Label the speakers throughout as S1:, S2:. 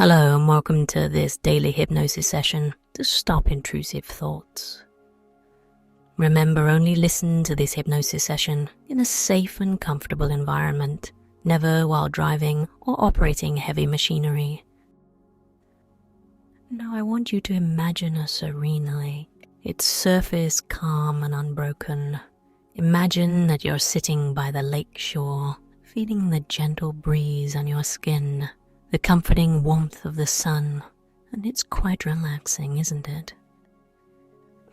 S1: Hello and welcome to this daily hypnosis session to stop intrusive thoughts. Remember, only listen to this hypnosis session in a safe and comfortable environment, never while driving or operating heavy machinery. Now I want you to imagine a serene lake, its surface calm and unbroken. Imagine that you're sitting by the lake shore, feeling the gentle breeze on your skin, the comforting warmth of the sun, and it's quite relaxing, isn't it?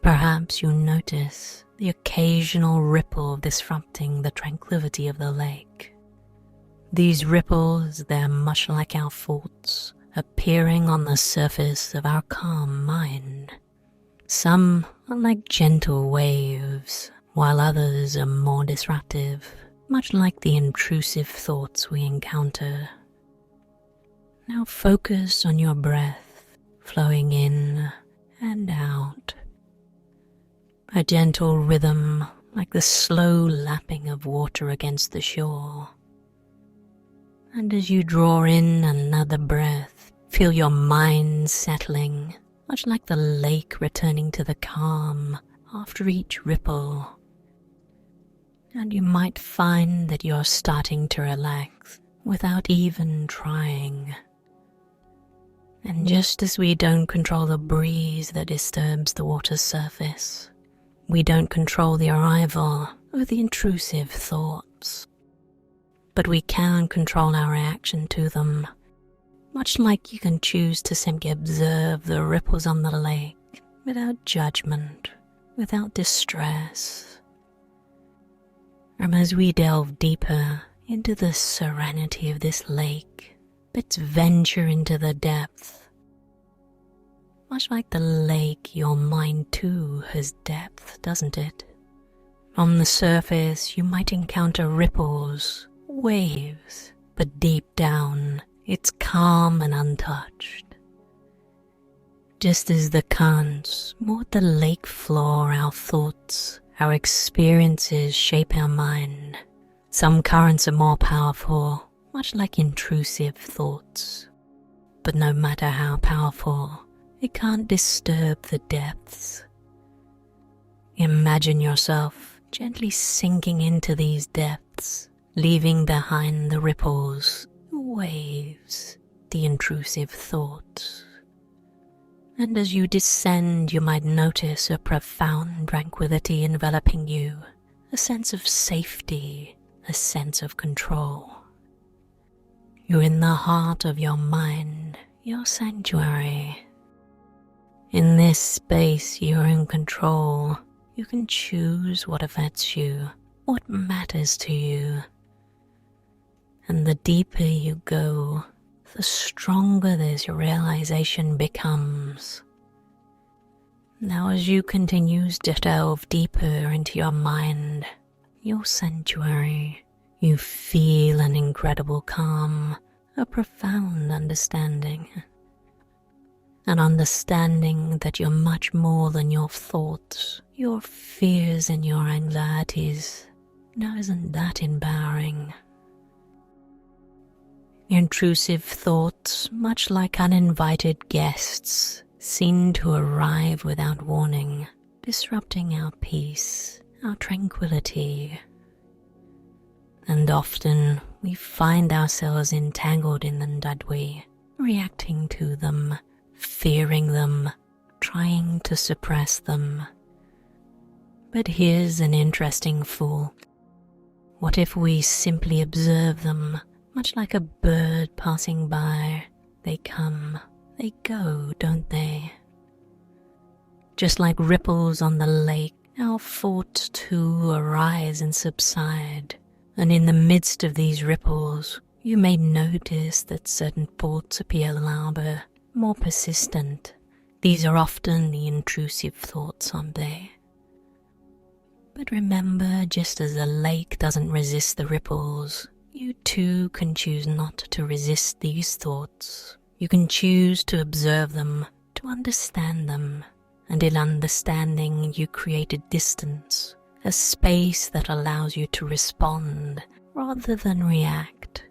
S1: Perhaps you notice the occasional ripple disrupting the tranquility of the lake. These ripples, they're much like our thoughts, appearing on the surface of our calm mind. Some are like gentle waves, while others are more disruptive, much like the intrusive thoughts we encounter. Now focus on your breath, flowing in and out. A gentle rhythm like the slow lapping of water against the shore. And as you draw in another breath, feel your mind settling, much like the lake returning to the calm after each ripple. And you might find that you're starting to relax without even trying. And just as we don't control the breeze that disturbs the water's surface, we don't control the arrival of the intrusive thoughts. But we can control our reaction to them, much like you can choose to simply observe the ripples on the lake without judgment, without distress. And as we delve deeper into the serenity of this lake, let's venture into the depth. Much like the lake, your mind too has depth, doesn't it? On the surface, you might encounter ripples, waves, but deep down, it's calm and untouched. Just as the currents moat the lake floor, our thoughts, our experiences shape our mind. Some currents are more powerful, much like intrusive thoughts. But no matter how powerful, it can't disturb the depths. Imagine yourself gently sinking into these depths, leaving behind the ripples, the waves, the intrusive thoughts. And as you descend, you might notice a profound tranquility enveloping you, a sense of safety, a sense of control. You're in the heart of your mind, your sanctuary. In this space, you're in control. You can choose what affects you, what matters to you. And the deeper you go, the stronger this realization becomes. Now, as you continue to delve deeper into your mind, your sanctuary, you feel an incredible calm, a profound understanding. An understanding that you're much more than your thoughts, your fears and your anxieties. Now, isn't that empowering? Intrusive thoughts, much like uninvited guests, seem to arrive without warning, disrupting our peace, our tranquility. And often we find ourselves entangled in them, don't we? Reacting to them, fearing them, trying to suppress them. But here's an interesting thought. What if we simply observe them, much like a bird passing by? They come, they go, don't they? Just like ripples on the lake, our thoughts too arise and subside. And in the midst of these ripples, you may notice that certain thoughts appear louder, more persistent. These are often the intrusive thoughts, aren't they? But remember, just as the lake doesn't resist the ripples, you too can choose not to resist these thoughts. You can choose to observe them, to understand them. And in understanding, you create a distance, a space that allows you to respond rather than react.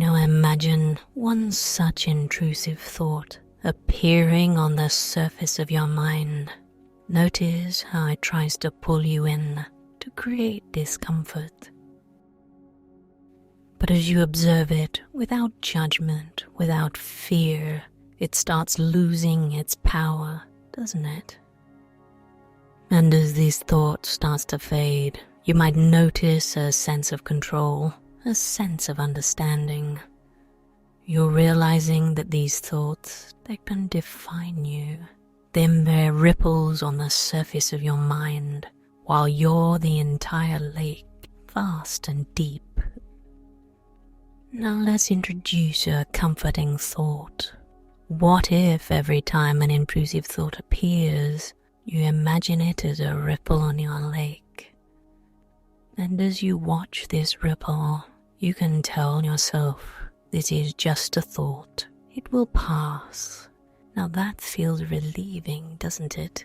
S1: Imagine one such intrusive thought appearing on the surface of your mind. Notice how it tries to pull you in to create discomfort. But as you observe it without judgment, without fear, it starts losing its power, doesn't it? And as these thoughts starts to fade, you might notice a sense of control, a sense of understanding. You're realizing that these thoughts, they can define you. They're mere ripples on the surface of your mind, while you're the entire lake, vast and deep. Now let's introduce a comforting thought. What if every time an intrusive thought appears, you imagine it as a ripple on your lake? And as you watch this ripple, you can tell yourself, this is just a thought. It will pass. Now that feels relieving, doesn't it?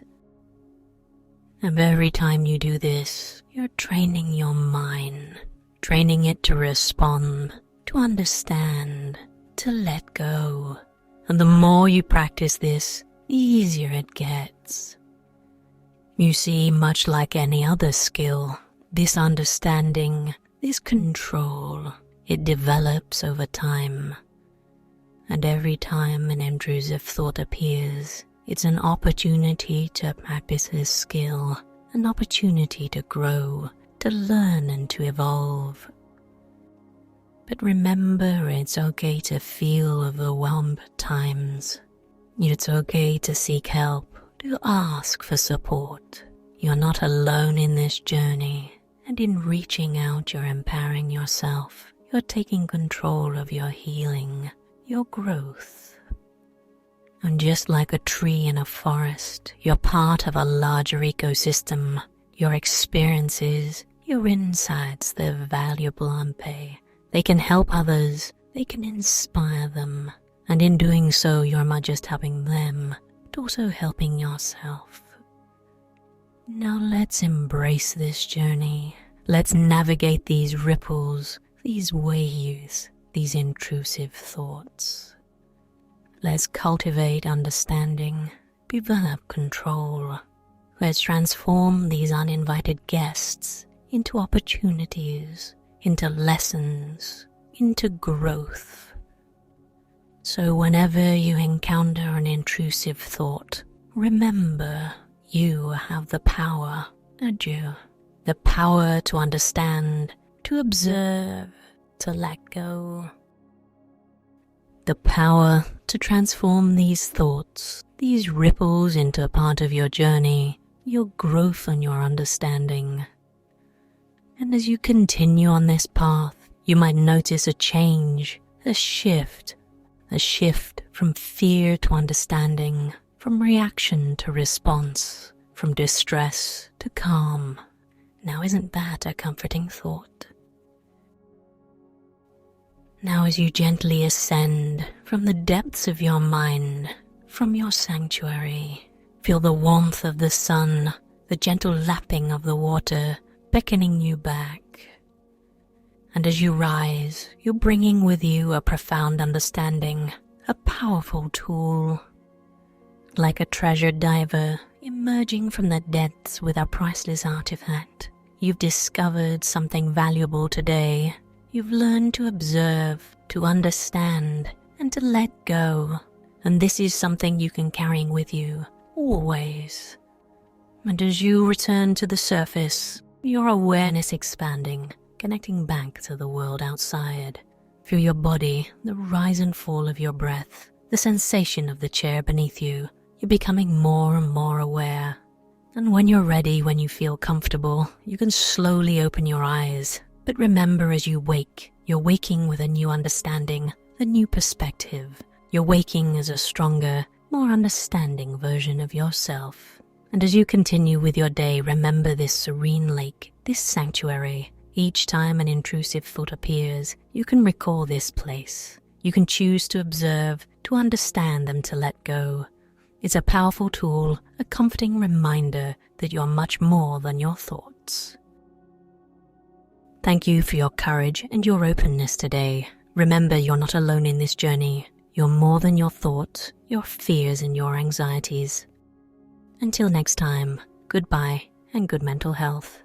S1: And every time you do this, you're training your mind, training it to respond, to understand, to let go. And the more you practice this, the easier it gets. You see, much like any other skill, this understanding, this control, it develops over time. And every time an intrusive thought appears, it's an opportunity to practice this skill, an opportunity to grow, to learn and to evolve. But remember, it's okay to feel overwhelmed at times. It's okay to seek help, to ask for support. You're not alone in this journey, and in reaching out, you're empowering yourself. You're taking control of your healing, your growth. And just like a tree in a forest, you're part of a larger ecosystem. Your experiences, your insights, they're valuable, aren't they? They can help others, they can inspire them. And in doing so, you're not just helping them, but also helping yourself. Now let's embrace this journey. Let's navigate these ripples, these waves, these intrusive thoughts. Let's cultivate understanding, develop control. Let's transform these uninvited guests into opportunities, into lessons, into growth. So whenever you encounter an intrusive thought, remember you have the power, don't you? The power to understand, to observe, to let go. The power to transform these thoughts, these ripples into a part of your journey, your growth and your understanding. And as you continue on this path, you might notice a change, a shift from fear to understanding, from reaction to response, from distress to calm. Now isn't that a comforting thought? Now as you gently ascend from the depths of your mind, from your sanctuary, feel the warmth of the sun, the gentle lapping of the water, beckoning you back. And as you rise, you're bringing with you a profound understanding, a powerful tool. Like a treasure diver emerging from the depths with a priceless artifact, you've discovered something valuable today. You've learned to observe, to understand, and to let go. And this is something you can carry with you, always. And as you return to the surface, your awareness expanding, connecting back to the world outside. Feel your body, the rise and fall of your breath, the sensation of the chair beneath you. You're becoming more and more aware. And when you're ready, when you feel comfortable, you can slowly open your eyes. But remember, as you wake, you're waking with a new understanding, a new perspective. You're waking as a stronger, more understanding version of yourself. And as you continue with your day, remember this serene lake, this sanctuary. Each time an intrusive thought appears, you can recall this place. You can choose to observe, to understand, and to let go. It's a powerful tool, a comforting reminder that you're much more than your thoughts. Thank you for your courage and your openness today. Remember, you're not alone in this journey. You're more than your thoughts, your fears, and your anxieties. Until next time, goodbye and good mental health.